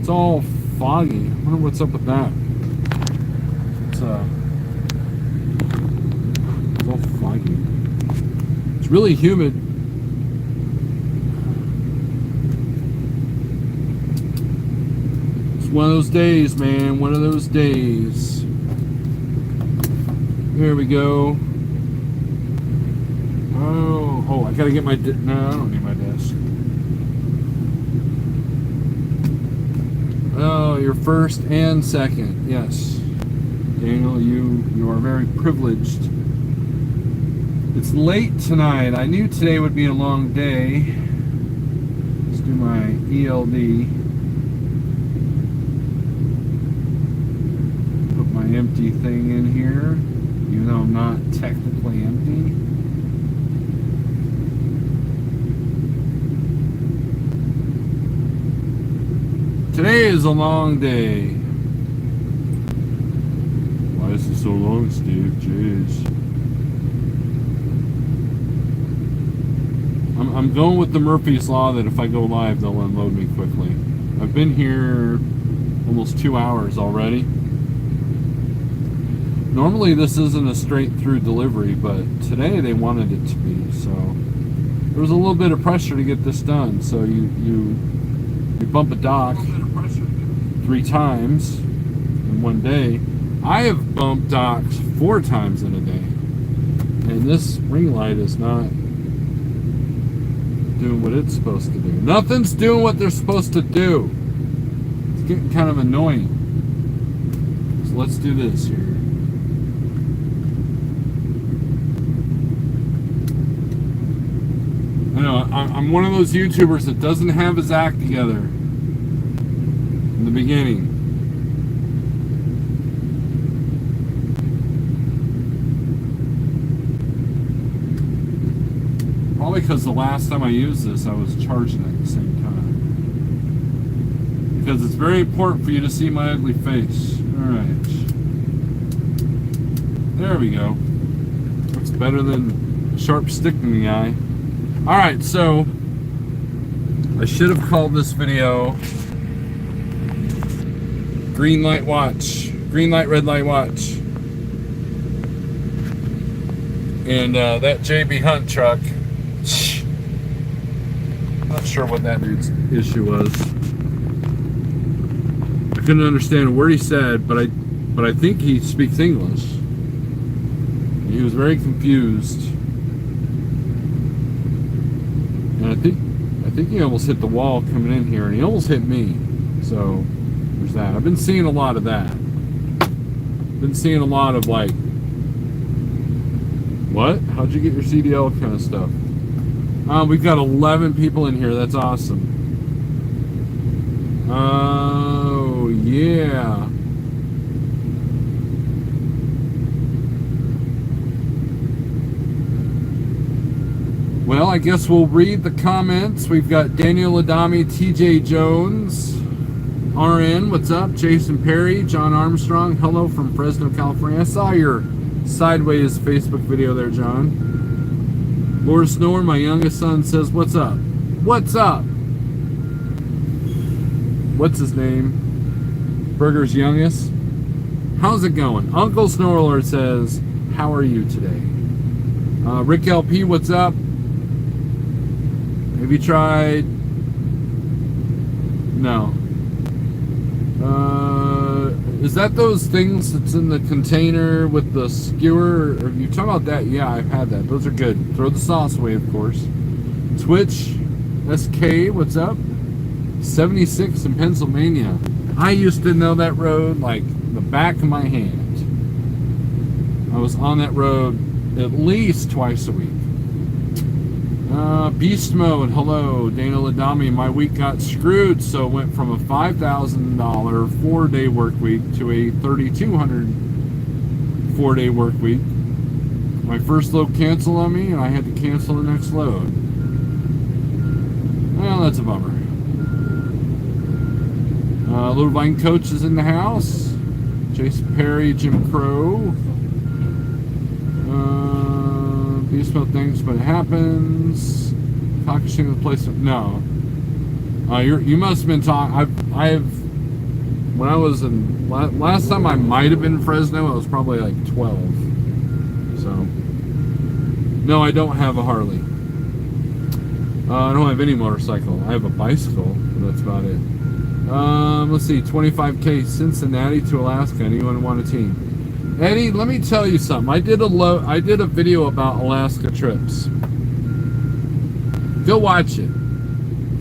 It's all foggy. I wonder what's up with that. It's all foggy. It's really humid. It's one of those days, man. One of those days. There we go. Oh, I gotta get my... No, I don't need my desk. Oh, you're first and second. Yes. Daniel, you are very privileged. It's late tonight. I knew today would be a long day. Let's do my ELD. Put my empty thing in here, even though I'm not technically empty. Today is a long day. Why is it so long, Steve? Jeez. I'm going with the Murphy's Law that if I go live, they'll unload me quickly. I've been here almost 2 hours already. Normally this isn't a straight through delivery, but today they wanted it to be, so there was a little bit of pressure to get this done. So you bump a dock 3 times in one day. I have bumped docks 4 times in a day, and this ring light is not doing what it's supposed to do. Nothing's doing what they're supposed to do. It's getting kind of annoying. So let's do this here. I know, I'm one of those YouTubers that doesn't have his act together in the beginning. Probably because the last time I used this, I was charging it at the same time. Because it's very important for you to see my ugly face. Alright. There we go. Looks better than a sharp stick in the eye. Alright, so I should have called this video Green Light Watch. Green light, red light watch. And that JB Hunt truck, not sure what that dude's issue was. I couldn't understand a word he said, but I think he speaks English. He was very confused. And I think he almost hit the wall coming in here, and he almost hit me. So there's that. I've been seeing a lot of that. Been seeing a lot of like, what? How'd you get your CDL kind of stuff? We've got 11 people in here. That's awesome. Oh, yeah. Well, I guess we'll read the comments. We've got Daniel Adami, TJ Jones, RN, what's up? Jason Perry, John Armstrong, hello from Fresno, California. I saw your sideways Facebook video there, John. Laura Snore, my youngest son, says, what's up? What's up? What's his name? Burger's youngest. How's it going? Uncle Snorelord says, how are you today? Rick LP, what's up? Have you tried? No. Is that those things that's in the container with the skewer? Are you talking about that? Yeah, I've had that. Those are good. Throw the sauce away, of course. Twitch SK, what's up? 76 in Pennsylvania. I used to know that road like the back of my hand. I was on that road at least twice a week. Beast Mode, hello. Dana Ladami, my week got screwed, so it went from a $5,000 4-day work week to a $3,200 4-day work week. My first load canceled on me, and I had to cancel the next load. Well, that's a bummer. Little Vine Coach is in the house. Jason Perry, Jim Crow. Beast Mode things, but it happens. Talking the place. No. You must have been talking. when I was in last time I might have been in Fresno, I was probably like 12. So no, I don't have a Harley. I don't have any motorcycle. I have a bicycle, but that's about it. Let's see, 25K Cincinnati to Alaska. Anyone want a team? Eddie, let me tell you something. I did a video about Alaska trips. Go watch it.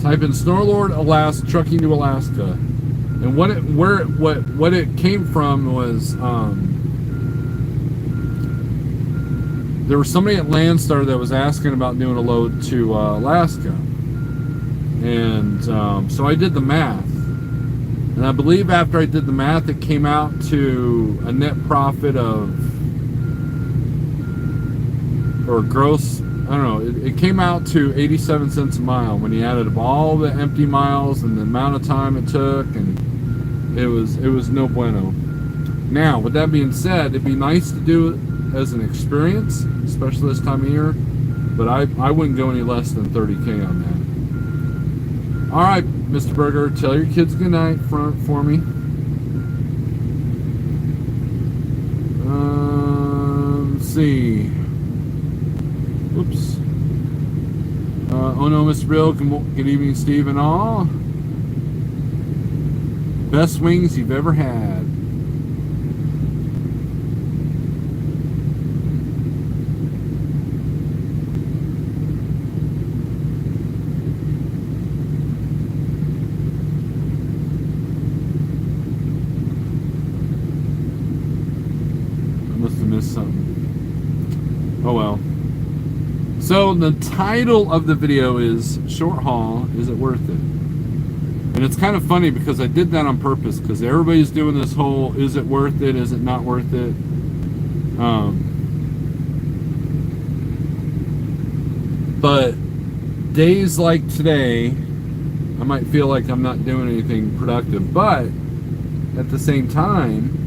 Type in Snorelord Alaska trucking to Alaska, and what it came from was there was somebody at Landstar that was asking about doing a load to Alaska, and so I did the math, and I believe after I did the math, it came out to a net profit of, or gross, I don't know, it came out to 87 cents a mile when he added up all the empty miles and the amount of time it took, and it was no bueno. Now, with that being said, it'd be nice to do it as an experience, especially this time of year, but I wouldn't go any less than 30K on that. All right, Mr. Berger, tell your kids good night for me. Let's see. Oops. Oh no, Mr. Bill. Good evening, Steve and all. Best wings you've ever had. I must have missed something. Oh well. So the title of the video is Short Haul, Is It Worth It? And it's kind of funny because I did that on purpose, because everybody's doing this whole, is it worth it, is it not worth it? But days like today, I might feel like I'm not doing anything productive, but at the same time,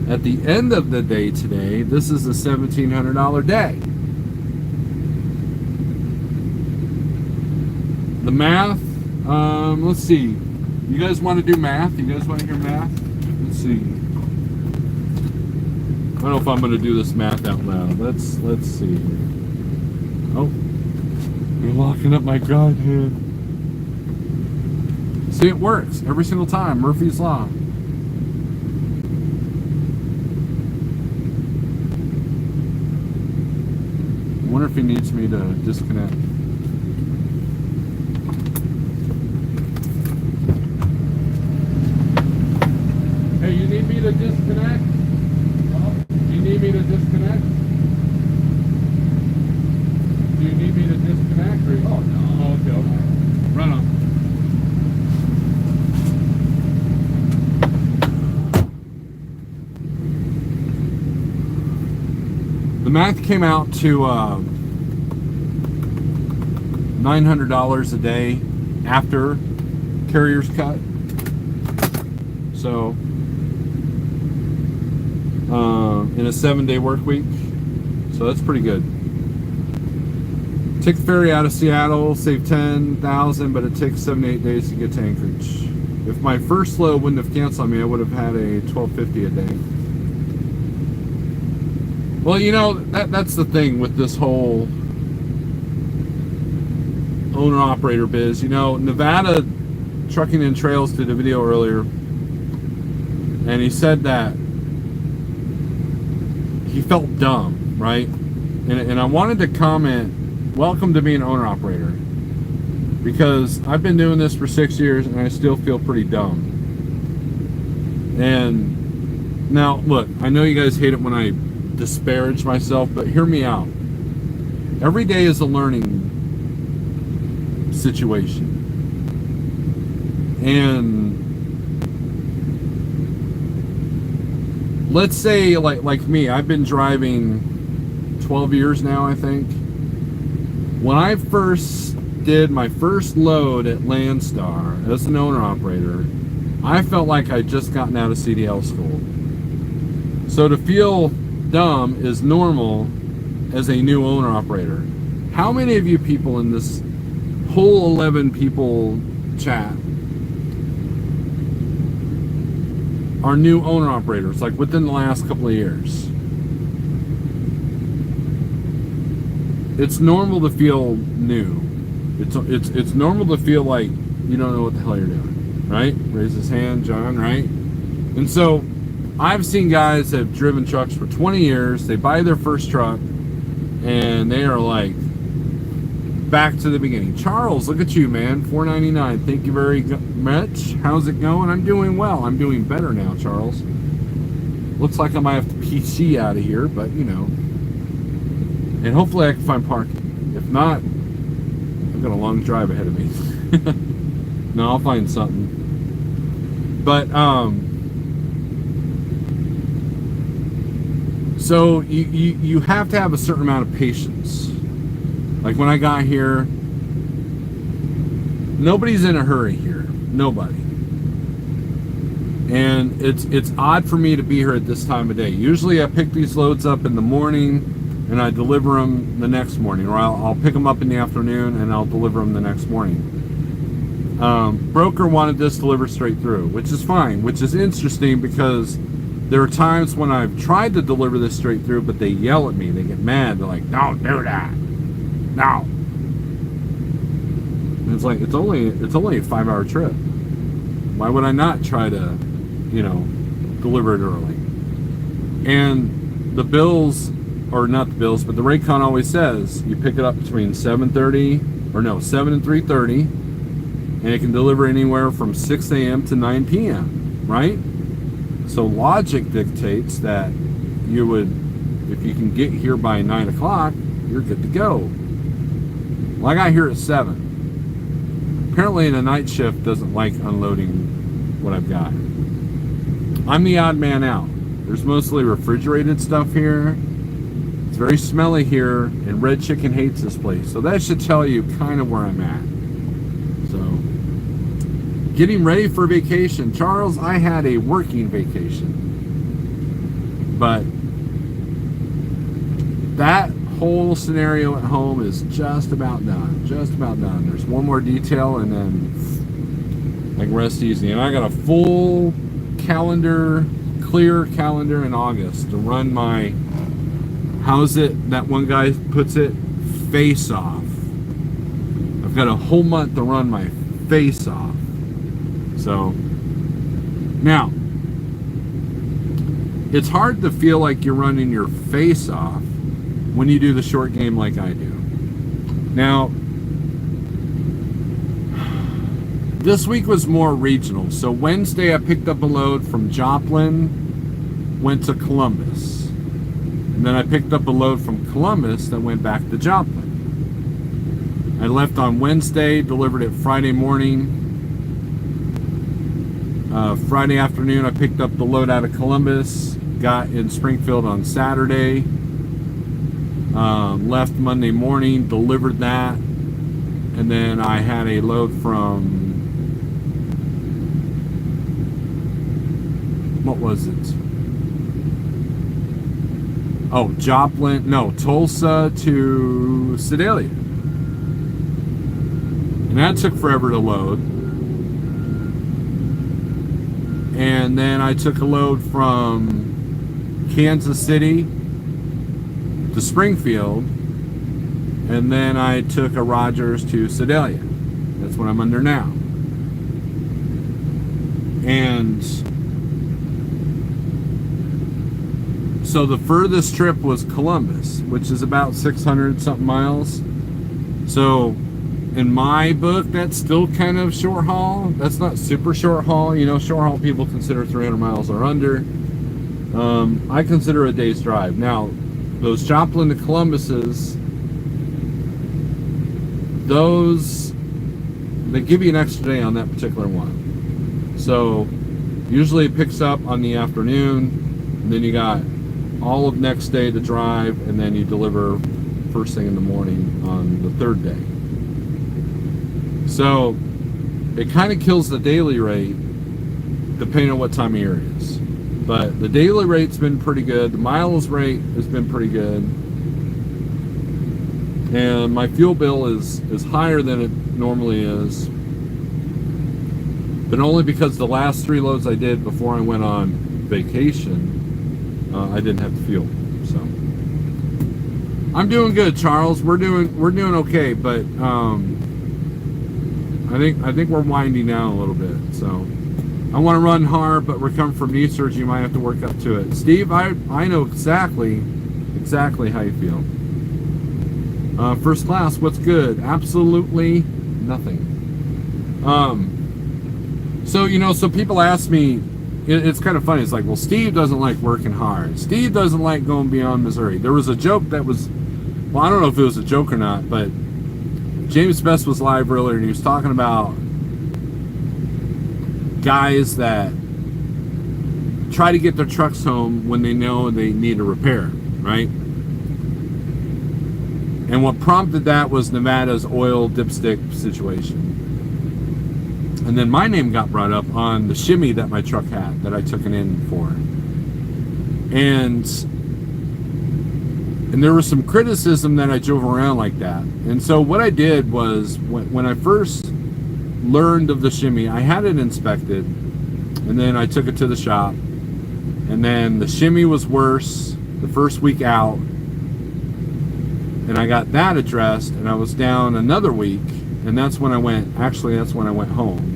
at the end of the day today, this is a $1,700 day. The math, let's see. You guys want to do math? You guys want to hear math? Let's see. I don't know if I'm going to do this math out loud. Let's see. Oh, you're locking up my Godhead. See, it works every single time. Murphy's Law. I wonder if he needs me to disconnect. Hey, you need me to disconnect? You need me to disconnect? Do you need me to disconnect? Or... Oh, no. Oh, okay, okay. Run on. The math came out to $900 a day after carrier's cut. So, in a 7-day work week. So that's pretty good. Take the ferry out of Seattle, save $10,000, but it takes 7 to 8 days to get to Anchorage. If my first load wouldn't have canceled on me, I would have had a $1,250 a day. Well, you know, that's the thing with this whole owner-operator biz. You know, Nevada Trucking and Trails did a video earlier, and he said that he felt dumb, right? And I wanted to comment, welcome to being an owner-operator, because I've been doing this for 6 years, and I still feel pretty dumb. And now, look, I know you guys hate it when I disparage myself, but hear me out. Every day is a learning situation. And let's say like me, I've been driving 12 years now, I think. When I first did my first load at Landstar as an owner operator, I felt like I'd just gotten out of CDL school. So to feel dumb is normal as a new owner operator. How many of you people in this whole 11 people chat are new owner operators, like within the last couple of years. It's normal to feel new. It's normal to feel like you don't know what the hell you're doing, right? Raise his hand, John, right? And so I've seen guys that have driven trucks for 20 years. They buy their first truck, and they are like back to the beginning. Charles, look at you, man. $4.99. Thank you very much. How's it going? I'm doing well. I'm doing better now, Charles. Looks like I might have to PC out of here, but you know. And hopefully I can find parking. If not, I've got a long drive ahead of me. No, I'll find something. But so you have to have a certain amount of patience. Like when I got here, nobody's in a hurry here. Nobody. And it's odd for me to be here at this time of day. Usually I pick these loads up in the morning and I deliver them the next morning, or I'll pick them up in the afternoon and I'll deliver them the next morning. Broker wanted this delivered straight through, which is fine, which is interesting because there are times when I've tried to deliver this straight through, but they yell at me. They get mad. They're like, "Don't do that. No." And it's like it's only a 5-hour trip. Why would I not try to, deliver it early? And the bills, or not the bills, but the Raycon always says you pick it up between 7 and 3:30, and it can deliver anywhere from 6 a.m. to 9 p.m., right? So logic dictates that you would, if you can get here by 9 o'clock, you're good to go. Well, I got here at 7. Apparently, the night shift doesn't like unloading what I've got. I'm the odd man out. There's mostly refrigerated stuff here. It's very smelly here, and Red Chicken hates this place. So that should tell you kind of where I'm at. So, getting ready for vacation. Charles, I had a working vacation. But that whole scenario at home is just about done. Just about done. There's one more detail, and then I can rest easy. And I got a full calendar, clear calendar in August to run my, how's it that one guy puts it, face off. I've got a whole month to run my face off. So now it's hard to feel like you're running your face off when you do the short game like I do. Now this week was more regional. So Wednesday I picked up a load from Joplin, went to Columbus. And then I picked up a load from Columbus that went back to Joplin. I left on Wednesday, delivered it Friday morning. Friday afternoon I picked up the load out of Columbus, got in Springfield on Saturday. Left Monday morning, delivered that. And then I had a load from, what was it? Oh, Joplin, no, Tulsa to Sedalia. And that took forever to load. And then I took a load from Kansas City to Springfield. And then I took a Rogers to Sedalia. That's what I'm under now. And so the furthest trip was Columbus, which is about 600 something miles. So in my book, that's still kind of short haul. That's not super short haul. Short haul people consider 300 miles or under. I consider a day's drive. Now, those Joplin to Columbuses, those, they give you an extra day on that particular one. So usually it picks up on the afternoon, and then you got all of next day to drive, and then you deliver first thing in the morning on the third day. So it kind of kills the daily rate depending on what time of year it is. But the daily rate's been pretty good. The miles rate has been pretty good. And my fuel bill is higher than it normally is. but only because the last 3 loads I did before I went on vacation, I didn't have to fuel. So I'm doing good, Charles. We're doing okay, but I think we're winding down a little bit. So I want to run hard, but recover from knee surgery. You might have to work up to it. Steve, I know exactly how you feel. First class, what's good? Absolutely nothing. So so people ask me, it's kind of funny. It's like, well, Steve doesn't like working hard. Steve doesn't like going beyond Missouri. There was a joke that was, well, I don't know if it was a joke or not, but James Best was live earlier and he was talking about guys that try to get their trucks home when they know they need a repair, right? And what prompted that was Nevada's oil dipstick situation. And then my name got brought up on the shimmy that my truck had that I took it in for. And there was some criticism that I drove around like that. And so what I did was, when I first learned of the shimmy, I had it inspected, and then I took it to the shop, and then the shimmy was worse the first week out, and I got that addressed, and I was down another week, and that's when I went home.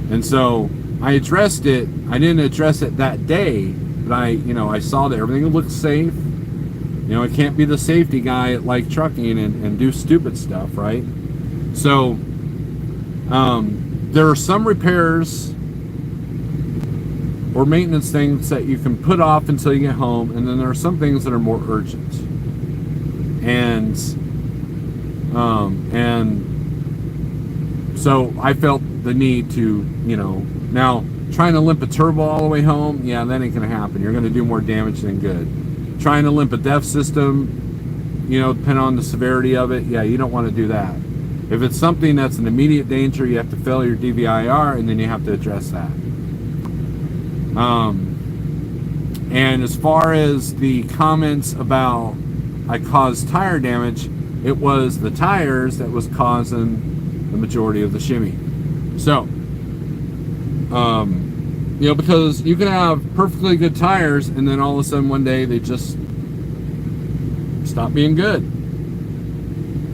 And so I addressed it. I didn't address it that day, but I saw that everything looked safe. I can't be the safety guy at like trucking and do stupid stuff, right? So there are some repairs or maintenance things that you can put off until you get home, and then there are some things that are more urgent. And so I felt the need to, now trying to limp a turbo all the way home, yeah, that ain't gonna happen. You're gonna do more damage than good. Trying to limp a DEF system, depending on the severity of it, yeah, you don't want to do that. If it's something that's an immediate danger, you have to fail your DVIR, and then you have to address that. And as far as the comments about I caused tire damage, it was the tires that was causing the majority of the shimmy. So, because you can have perfectly good tires, and then all of a sudden one day they just stop being good.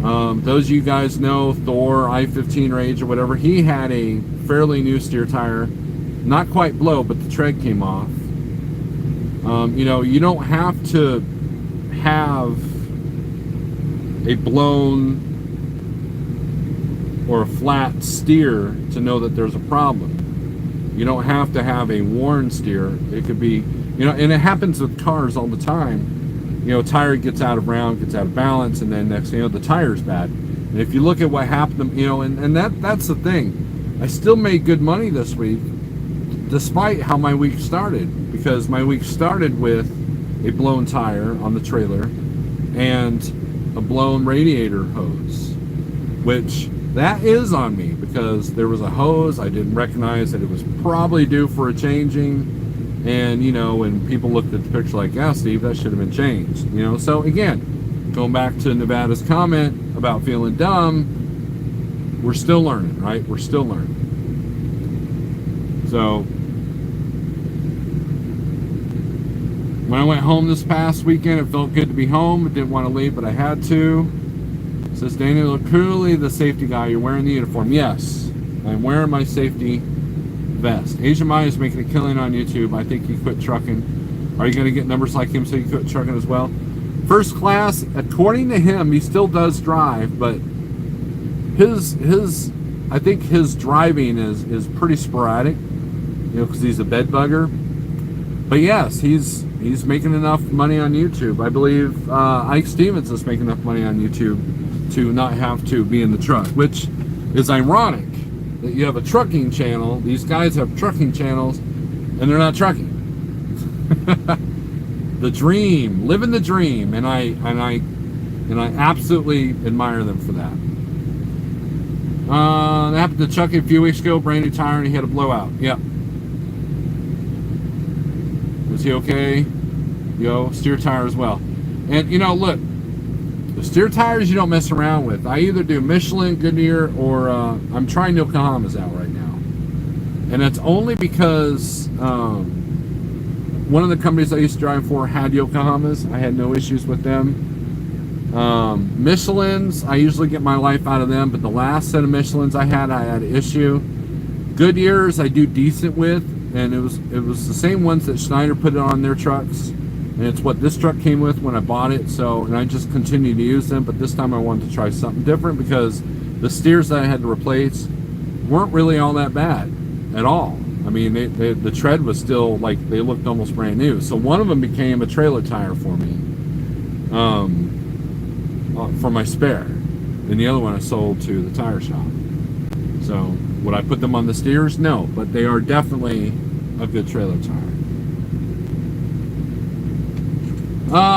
Those of you guys know Thor, I-15 Rage or whatever, he had a fairly new steer tire, not quite blow, but the tread came off. You don't have to have a blown or a flat steer to know that there's a problem. You don't have to have a worn steer. It could be, and it happens with cars all the time. Tire gets out of round, gets out of balance, and then next thing you know, the tire's bad. And if you look at what happened, and that's the thing. I still made good money this week, despite how my week started, because my week started with a blown tire on the trailer and a blown radiator hose, which that is on me, because there was a hose. I didn't recognize that it was probably due for a changing. And, when people looked at the picture like, yeah, Steve, that should have been changed. So again, going back to Nevada's comment about feeling dumb, we're still learning, right? We're still learning. So when I went home this past weekend, it felt good to be home. I didn't want to leave, but I had to. Says Daniel, clearly the safety guy. You're wearing the uniform. Yes, I'm wearing my safety vest. Asian Maya is making a killing on YouTube. I think he quit trucking. Are you going to get numbers like him so you quit trucking as well? First class, according to him, he still does drive, but I think his driving is pretty sporadic, because he's a bed bugger. But yes, he's making enough money on YouTube. I believe Ike Stevens is making enough money on YouTube to not have to be in the truck, which is ironic that you have a trucking channel. These guys have trucking channels, and they're not trucking. The dream, living the dream, and I absolutely admire them for that. That happened to Chucky a few weeks ago. Brand new tire, and he had a blowout. Yep. Was he okay? Steer tire as well. And look, the steer tires you don't mess around with. I either do Michelin, Goodyear, or I'm trying Yokohama's out right now. And that's only because one of the companies I used to drive for had Yokohamas. I had no issues with them. Michelin's, I usually get my life out of them, but the last set of Michelin's I had an issue. Goodyear's I do decent with, and it was the same ones that Schneider put it on their trucks, and it's what this truck came with when I bought it. So, and I just continue to use them, but this time I wanted to try something different because the steers that I had to replace weren't really all that bad at all. I mean, the tread was still, like, they looked almost brand new. So one of them became a trailer tire for me, for my spare, and the other one I sold to the tire shop. So would I put them on the steers? No, but they are definitely a good trailer tire.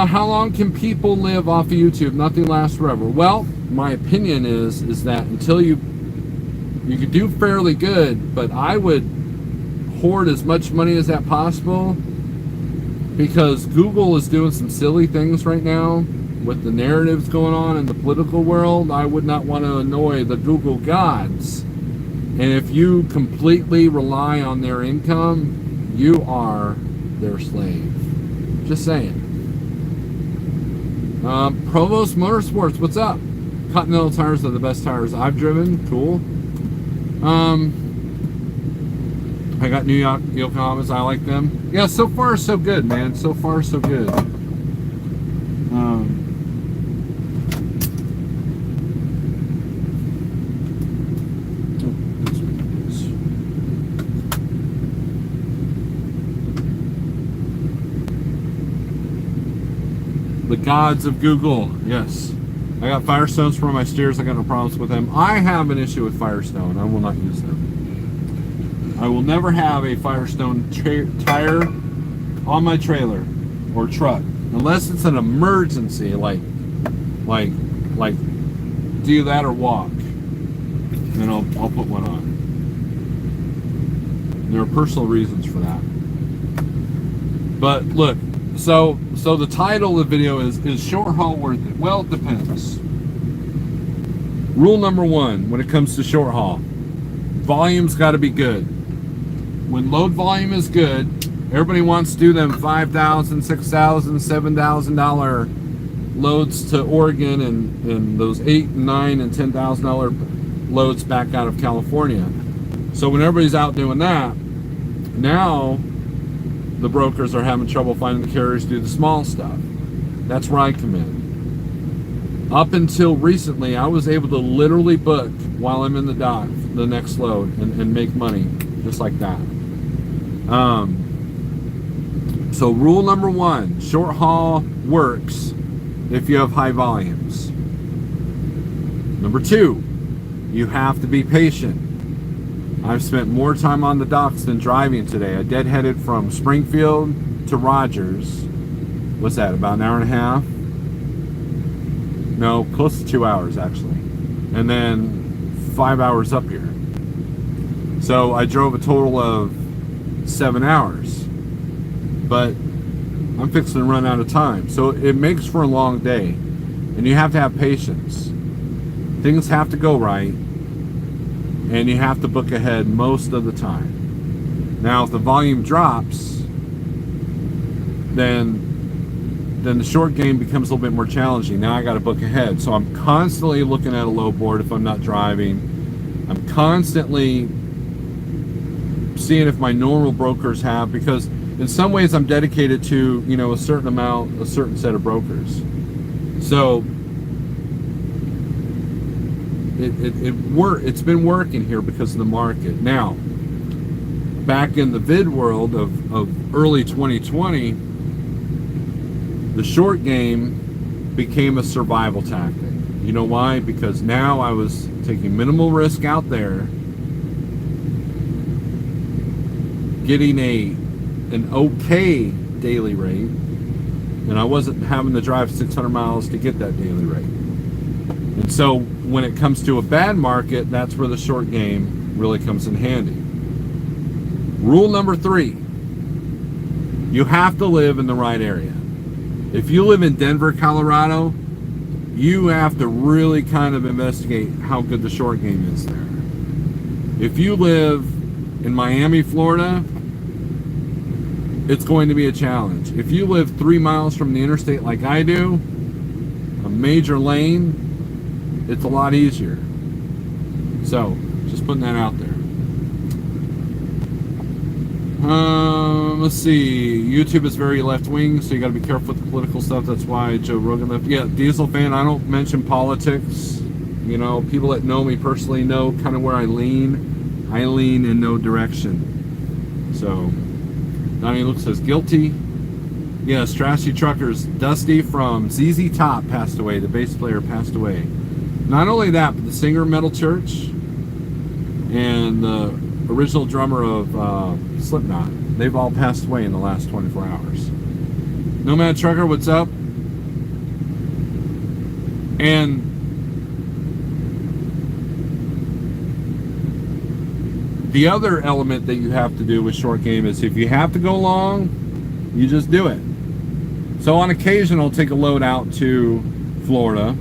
How long can people live off of YouTube? Nothing lasts forever. Well, my opinion is that until you could do fairly good, but I would hoard as much money as that possible, because Google is doing some silly things right now with the narratives going on in the political world. I would not want to annoy the Google gods. And if you completely rely on their income, you are their slave. Just saying. Provost Motorsports, what's up? Continental tires are the best tires I've driven. Cool. I got New York Yokohamas. I like them. Yeah, so far so good, man. So far so good. The gods of Google, yes. I got Firestones for my steers. I got no problems with them. I have an issue with Firestone. I will not use them. I will never have a Firestone tire on my trailer or truck unless it's an emergency, like do that or walk. Then I'll put one on. There are personal reasons for that. But look. So the title of the video is short haul worth it? Well, it depends. Rule number one when it comes to short haul, volume's got to be good. When load volume is good, everybody wants to do them $5,000, $6,000, $7,000 loads to Oregon and those $8,000, $9,000, and $10,000 loads back out of California. So when everybody's out doing that, now the brokers are having trouble finding the carriers to do the small stuff. That's where I come in. Up until recently, I was able to literally book while I'm in the dock the next load and make money just like that. So rule number one, short haul works if you have high volumes. Number two, you have to be patient. I've spent more time on the docks than driving today. I deadheaded from Springfield to Rogers. What's that, about an hour and a half? No, close to 2 hours actually. And then 5 hours up here. So I drove a total of 7 hours. But I'm fixing to run out of time. So it makes for a long day. And you have to have patience. Things have to go right. And you have to book ahead most of the time. Now, if the volume drops, then the short game becomes a little bit more challenging. Now I got to book ahead. So I'm constantly looking at a load board if I'm not driving. I'm constantly seeing if my normal brokers have, because in some ways I'm dedicated to, you know, a certain set of brokers. So it's been working here because of the market. Now, back in the vid world of early 2020, the short game became a survival tactic. You know why? Because now I was taking minimal risk out there, getting an okay daily rate, and I wasn't having to drive 600 miles to get that daily rate. And so when it comes to a bad market, that's where the short game really comes in handy. Rule number 3, you have to live in the right area. If you live in Denver, Colorado, you have to really kind of investigate how good the short game is there. If you live in Miami, Florida, it's going to be a challenge. If you live 3 miles from the interstate like I do, a major lane, it's a lot easier. So, just putting that out there. Let's see. YouTube is very left-wing, so you got to be careful with the political stuff. That's why Joe Rogan left. Yeah, Diesel fan, I don't mention politics. You know, people that know me personally know kind of where I lean. I lean in no direction. So, Donnie Luke says, guilty. Yes, Trashy Truckers. Dusty from ZZ Top passed away. The bass player passed away. Not only that, but the singer of Metal Church and the original drummer of Slipknot. They've all passed away in the last 24 hours. Nomad Trucker, what's up? And the other element that you have to do with short game is if you have to go long, you just do it. So on occasion, I'll take a load out to Florida.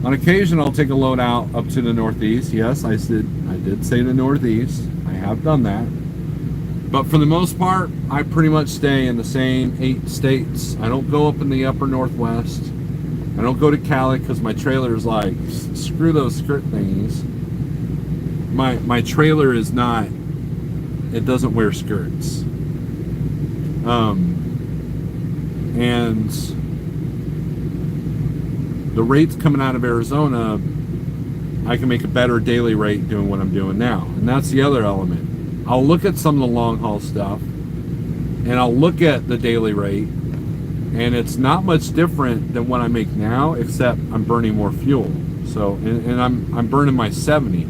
On occasion, I'll take a load out up to the Northeast. Yes, I did say the Northeast. I have done that. But for the most part, I pretty much stay in the same 8 states. I don't go up in the upper Northwest. I don't go to Cali because my trailer is like, screw those skirt thingies. My trailer is not, it doesn't wear skirts. And the rates coming out of Arizona, I can make a better daily rate doing what I'm doing now. And that's the other element. I'll look at some of the long haul stuff and I'll look at the daily rate, and it's not much different than what I make now, except I'm burning more fuel. So, and I'm burning my 70.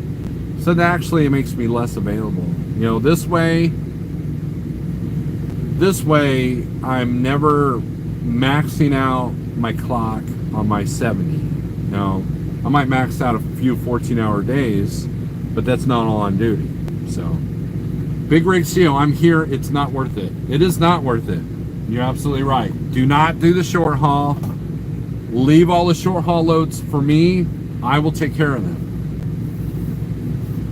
So that actually makes me less available. You know, this way I'm never maxing out my clock on my 70. You know, I might max out a few 14-hour days, but that's not all on duty. So, Big Rig CEO, I'm here. It's not worth it. It is not worth it. You're absolutely right. Do not do the short haul. Leave all the short haul loads for me. I will take care of them.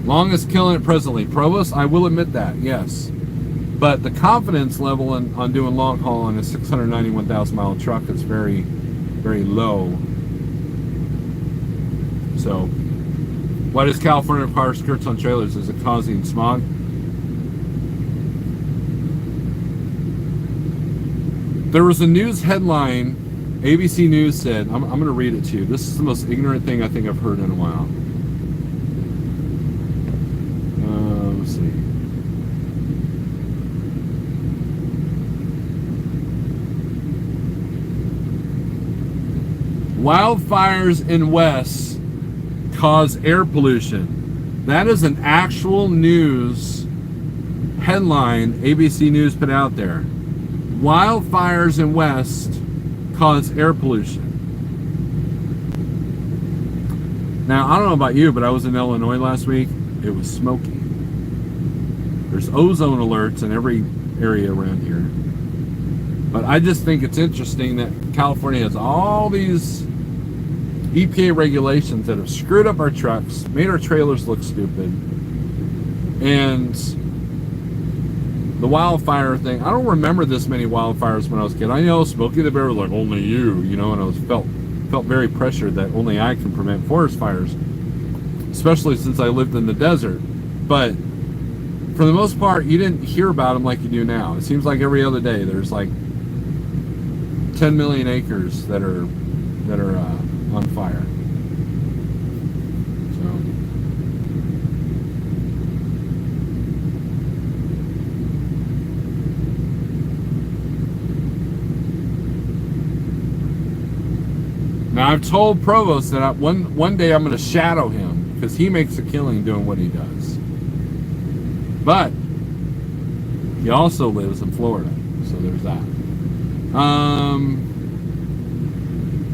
Long is killing it presently. Provost, I will admit that, yes. But the confidence level on doing long haul on a 691,000 mile truck is very, very low. So, why does California require skirts on trailers? Is it causing smog? There was a news headline, ABC News said, I'm going to read it to you. This is the most ignorant thing I think I've heard in a while. Let's see. Wildfires in West cause air pollution. That is an actual news headline ABC News put out there. Wildfires in West cause air pollution. Now, I don't know about you, but I was in Illinois last week. It was smoky. There's ozone alerts in every area around here. But I just think it's interesting that California has all these EPA regulations that have screwed up our trucks, made our trailers look stupid. And the wildfire thing, I don't remember this many wildfires when I was a kid. I know Smokey the Bear was like, only you know, and I felt very pressured that only I can prevent forest fires, especially since I lived in the desert. But for the most part, you didn't hear about them like you do now. It seems like every other day there's like 10 million acres that are on fire. Now, I've told Provost that one day I'm going to shadow him because he makes a killing doing what he does. But he also lives in Florida, so there's that.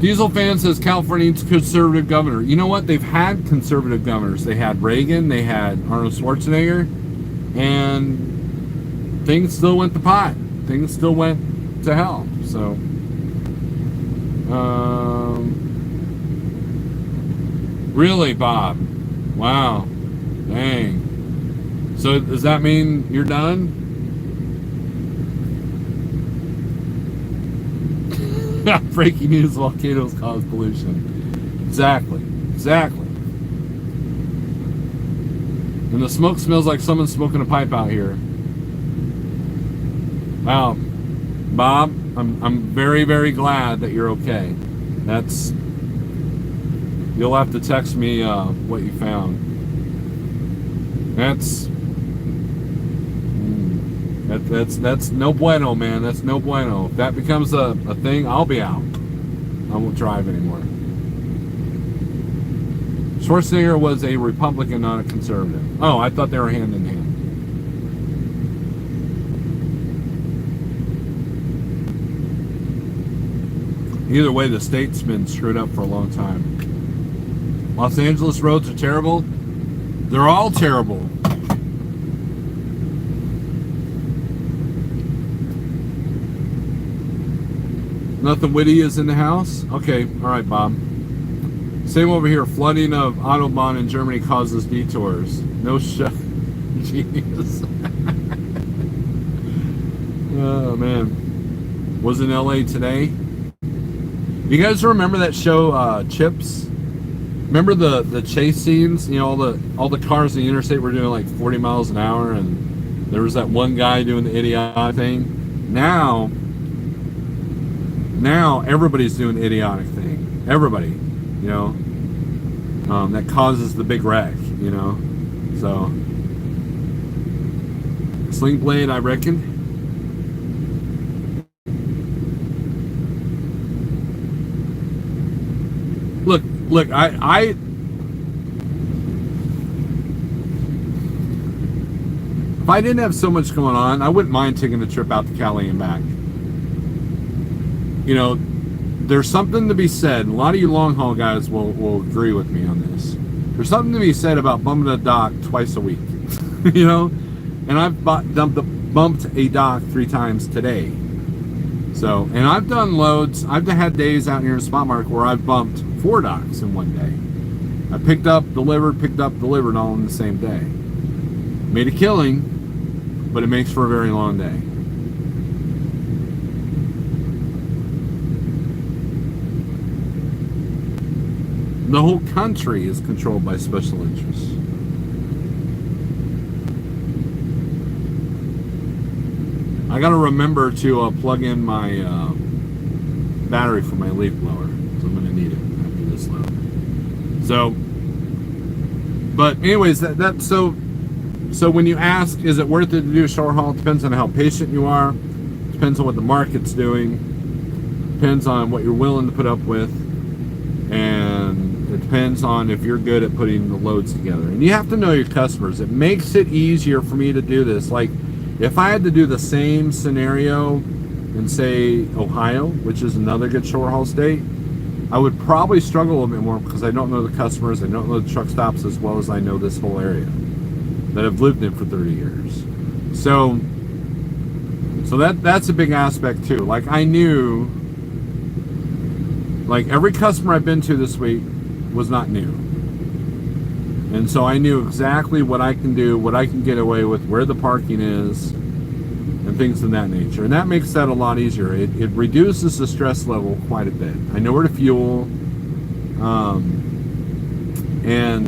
Diesel fan says California needs a conservative governor. You know what? They've had conservative governors. They had Reagan, they had Arnold Schwarzenegger, and things still went to pot. Things still went to hell. So, really, Bob? Wow. Dang. So does that mean you're done? Breaking news: volcanoes cause pollution. Exactly. And the smoke smells like someone's smoking a pipe out here. Wow, Bob, I'm very, very glad that you're okay. You'll have to text me what you found. That's no bueno, man. That's no bueno. If that becomes a thing, I'll be out. I won't drive anymore. Schwarzenegger was a Republican, not a conservative. Oh, I thought they were hand in hand. Either way, the state's been screwed up for a long time. Los Angeles roads are terrible. They're all terrible. Nothing witty is in the house? Okay, all right, Bob. Same over here. Flooding of Autobahn in Germany causes detours. No shit. Genius. Oh, man. Was in LA today. You guys remember that show, Chips? Remember the chase scenes? You know, all the cars on the interstate were doing like 40 miles an hour, and there was that one guy doing the idiotic thing. Now everybody's doing the idiotic thing. Everybody, you know, that causes the big wreck, you know. So, Sling Blade, I reckon. Look, I if I didn't have so much going on, I wouldn't mind taking the trip out to Cali and back. You know, there's something to be said. A lot of you long haul guys will agree with me on this. There's something to be said about bumping a dock twice a week. You know, and I've bumped a dock 3 times today. So, and I've done loads. I've had days out here in Spot Market where I've bumped 4 docks in one day. I picked up, delivered all in the same day. Made a killing, but it makes for a very long day. The whole country is controlled by special interests. I gotta remember to plug in my battery for my leaf blower, so I'm gonna need it after this load. So, but anyways, so when you ask, is it worth it to do a short haul? It depends on how patient you are. Depends on what the market's doing. Depends on what you're willing to put up with, and it depends on if you're good at putting the loads together. And you have to know your customers. It makes it easier for me to do this. Like, if I had to do the same scenario in, say, Ohio, which is another good short haul state, I would probably struggle a little bit more because I don't know the customers, I don't know the truck stops as well as I know this whole area that I've lived in for 30 years. So that's a big aspect too. Like, I knew, like, every customer I've been to this week was not new. And so I knew exactly what I can do, what I can get away with, where the parking is, and things of that nature. And that makes that a lot easier. It reduces the stress level quite a bit. I know where to fuel, and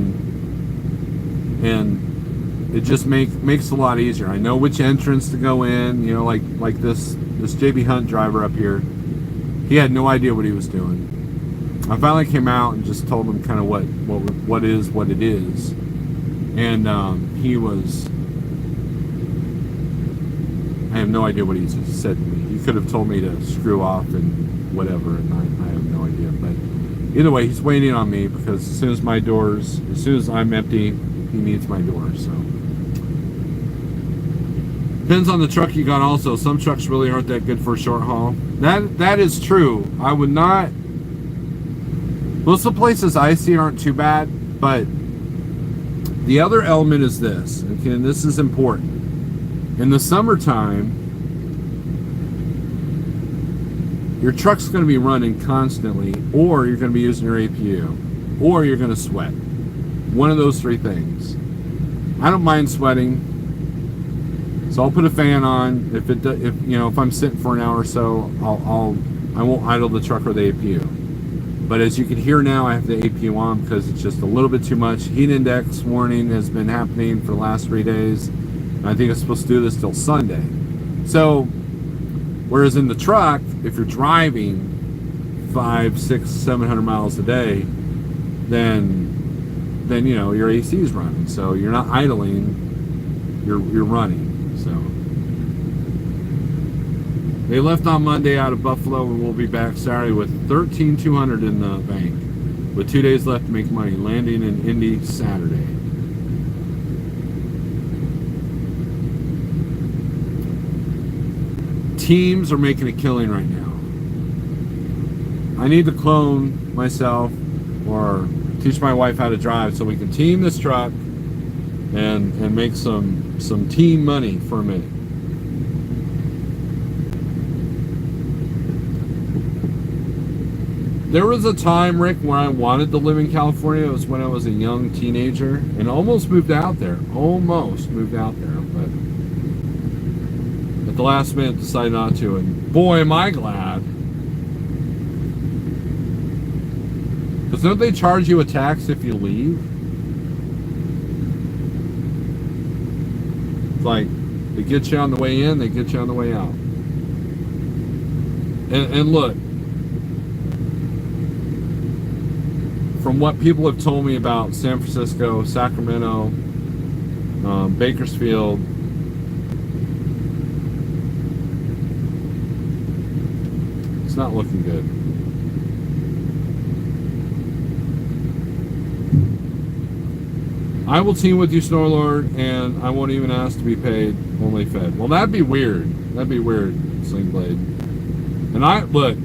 it just makes it a lot easier. I know which entrance to go in. You know, like this JB Hunt driver up here, he had no idea what he was doing. I finally came out and just told him kind of what it is, and he was, I have no idea what he said to me. He could have told me to screw off and whatever, and I have no idea. But either way, he's waiting on me because as soon as I'm empty, he needs my door. So depends on the truck you got. Also, some trucks really aren't that good for a short haul. That is true. I would not. Most of the places I see aren't too bad, but the other element is this, okay, and this is important. In the summertime, your truck's going to be running constantly, or you're going to be using your APU, or you're going to sweat. One of those 3 things. I don't mind sweating. So I'll put a fan on. If I'm sitting for an hour or so, I won't idle the truck or the APU. But as you can hear now, I have the APU on because it's just a little bit too much. Heat index warning has been happening for the last 3 days. I think it's supposed to do this till Sunday. So, whereas in the truck, if you're driving 500, 600, 700 miles a day, then your AC is running. So you're not idling, you're running. So they left on Monday out of Buffalo, and we'll be back Saturday with $13,200 in the bank, with 2 days left to make money. Landing in Indy Saturday. Teams are making a killing right now. I need to clone myself or teach my wife how to drive so we can team this truck and make some team money for a minute. There was a time, Rick, when I wanted to live in California. It was when I was a young teenager and almost moved out there. But at the last minute decided not to, and boy am I glad. Because don't they charge you a tax if you leave? It's like they get you on the way in, they get you on the way out. And look, from what people have told me about San Francisco, Sacramento, Bakersfield, it's not looking good. I will team with you, Snorelord, and I won't even ask to be paid, only fed. Well, that'd be weird. That'd be weird, Sling Blade. And look,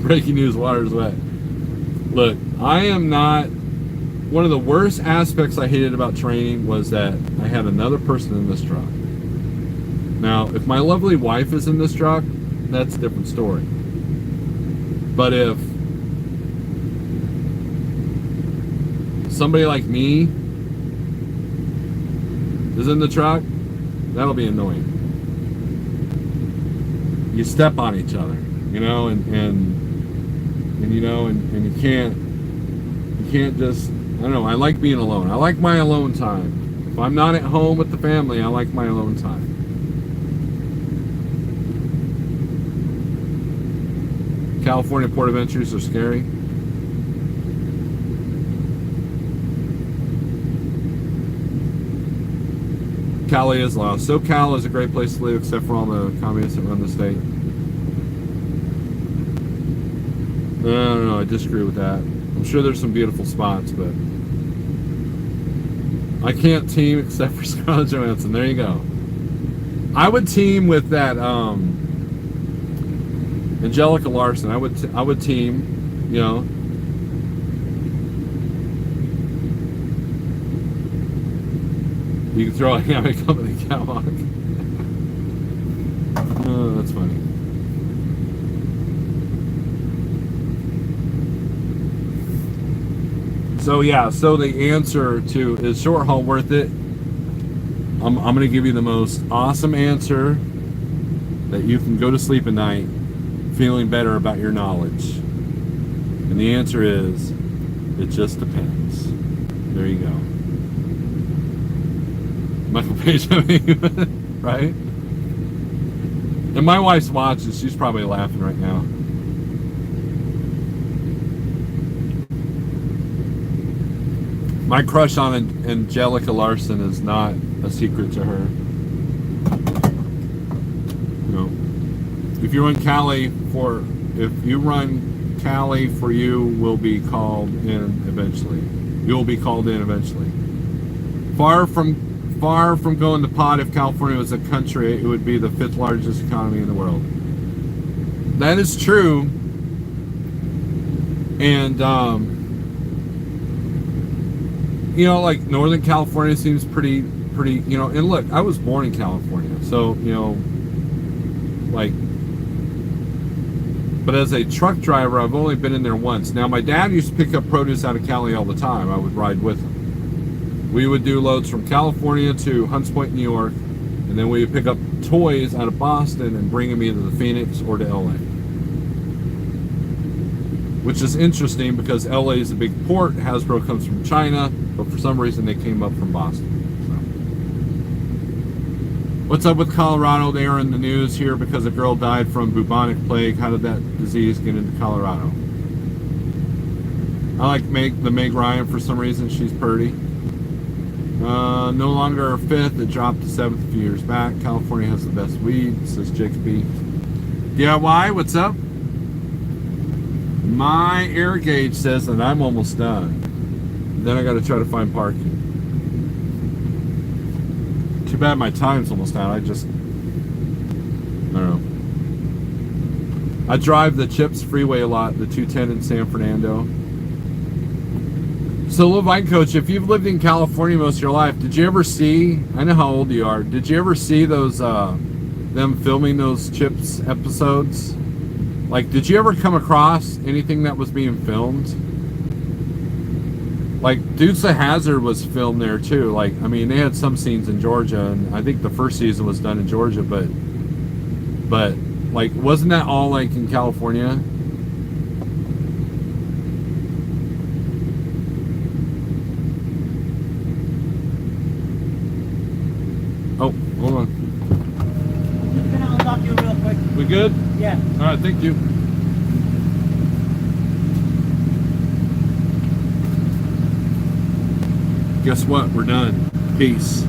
breaking news, water's wet. Look, I am not, one of the worst aspects I hated about training was that I had another person in this truck. Now, if my lovely wife is in this truck, that's a different story. But if somebody like me is in the truck, that'll be annoying. You step on each other, and you can't just, I don't know, I like being alone. I like my alone time. If I'm not at home with the family, I like my alone time. California port of entries are scary. Cali is loud. SoCal is a great place to live, except for all the communists that run the state. No, I disagree with that. I'm sure there's some beautiful spots, but I can't team except for Scarlett Johansson. There you go. I would team with that Angelica Larson. I would team, You can throw a hammock up in the catwalk. Oh, that's funny. So the answer to, is short haul worth it? I'm going to give you the most awesome answer that you can go to sleep at night feeling better about your knowledge. And the answer is, it just depends. There you go. Michael Page, right? And my wife's watching, she's probably laughing right now. My crush on Angelica Larson is not a secret to her. If you run Cali for you will be called in eventually. You will be called in eventually. Far from going to pot, if California was a country, it would be the 5th largest economy in the world. That is true. And, like Northern California seems pretty, and look, I was born in California. So, but as a truck driver, I've only been in there once. Now, my dad used to pick up produce out of Cali all the time. I would ride with him. We would do loads from California to Hunts Point, New York, And then we would pick up toys out of Boston and bring them either to Phoenix or to LA. Which is interesting because LA is a big port. Hasbro comes from China, but for some reason they came up from Boston. So. What's up with Colorado? They are in the news here because a girl died from bubonic plague. How did that disease get into Colorado? I like the Meg Ryan for some reason. She's pretty. No longer 5th. It dropped to 7th a few years back. California has the best weed, says Jacoby. DIY, what's up? My air gauge says that I'm almost done. Then I got to try to find parking. Too bad my time's almost out. I don't know. I drive the Chips Freeway a lot, the 210 in San Fernando. So, little Vine Coach, if you've lived in California most of your life, did you ever see, I know how old you are, did you ever see those, them filming those Chips episodes? Like, did you ever come across anything that was being filmed? Like, Dukes of Hazzard was filmed there too. Like, I mean, they had some scenes in Georgia, and I think the first season was done in Georgia, but like, wasn't that all like in California? Oh, hold on. Just gonna unlock you real quick. We good? Yeah. All right, thank you. Guess what? We're done. Peace.